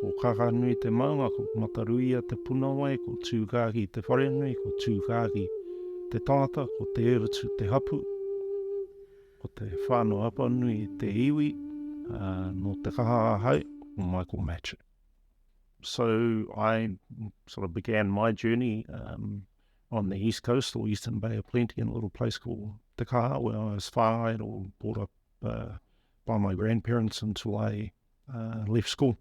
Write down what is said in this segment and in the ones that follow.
ko kakanui te maunga, ko mataruia te punawai, ko tūkāki te wharenui, ko tūkāki te tāta, ko te erutu te hapu, ko te whānau apanui te iwi, no te kaha hau, o Michael Matchitt. So I sort of began my journey on the east coast, or Eastern Bay of Plenty, in a little place called Te Kaha, where I was whānau or brought up by my grandparents until I left school.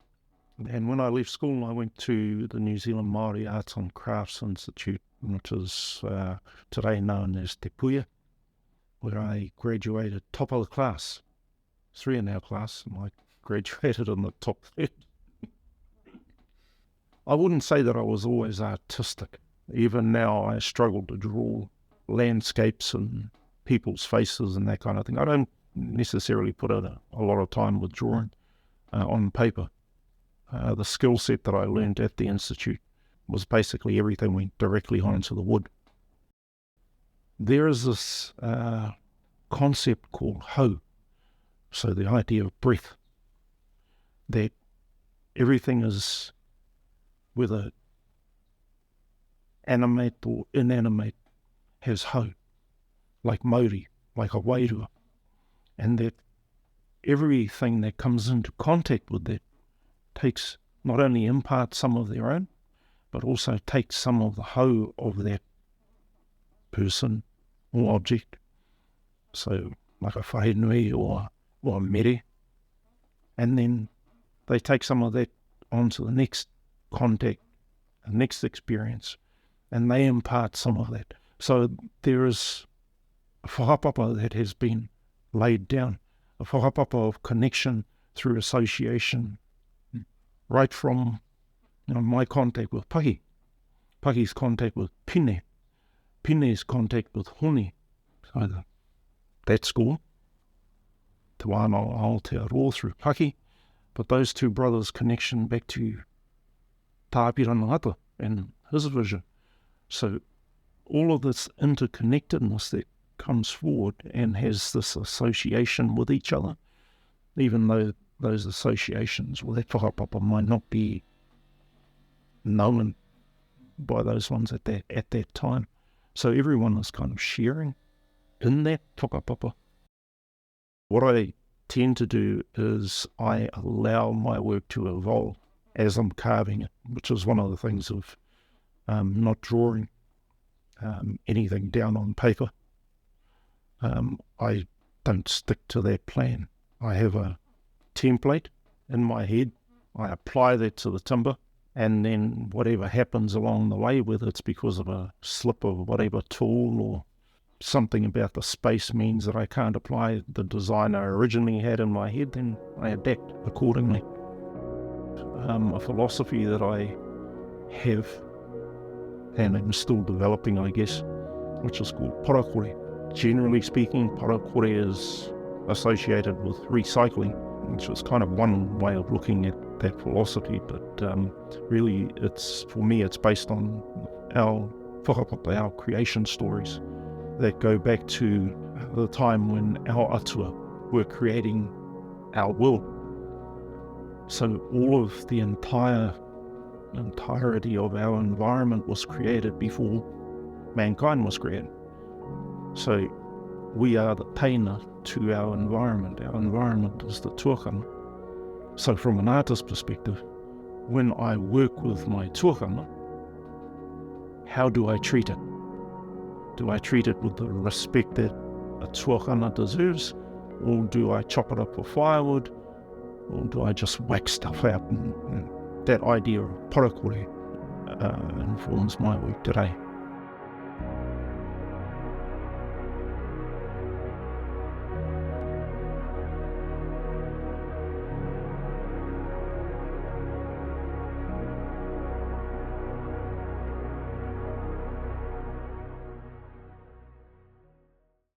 And when I left school, I went to the New Zealand Māori Arts and Crafts Institute, which is today known as Te Puia, where I graduated top of the class. 3 in our class, and I graduated in the top 3. I wouldn't say that I was always artistic. Even now I struggle to draw landscapes and people's faces and that kind of thing. I don't necessarily put in a lot of time with drawing on paper. The skill set that I learned at the Institute was basically everything went directly onto the wood. There is this concept called hau, so the idea of breath, that everything is, whether animate or inanimate, has hau, like mauri, like a wairua, and that everything that comes into contact with that takes, not only imparts some of their own, but also takes some of the hau of that person or object. So like a wharenui or a mere, and then they take some of that onto the next contact, the next experience, and they impart some of that. So there is a whakapapa that has been laid down, a whakapapa of connection through association, right from my contact with Paki, Paki's contact with Pine, Pine's contact with Honi, either that school, Te Wānau Aotearoa through Paki, but those two brothers' connection back to Tāpirana and his vision. So all of this interconnectedness that comes forward and has this association with each other, even though those associations, well, that whakapapa might not be known by those ones at that time. So everyone is kind of sharing in that whakapapa. What I tend to do is I allow my work to evolve as I'm carving it, which is one of the things of not drawing anything down on paper. I don't stick to that plan. I have a template in my head. I apply that to the timber, and then whatever happens along the way, whether it's because of a slip of whatever tool or something about the space means that I can't apply the design I originally had in my head, then I adapt accordingly. A philosophy that I have, and I'm still developing, I guess, which is called parakore. Generally speaking, parakore is associated with recycling, which was kind of one way of looking at that philosophy, but really for me it's based on our whakapapa, our creation stories that go back to the time when our atua were creating our world. So all of the entirety of our environment was created before mankind was created. So we are the peina to our environment. Our environment is the tuakana. So from an artist's perspective, when I work with my tuakana, how do I treat it? Do I treat it with the respect that a tuakana deserves? Or do I chop it up for firewood? Or do I just whack stuff out? And that idea of parakore informs my work today.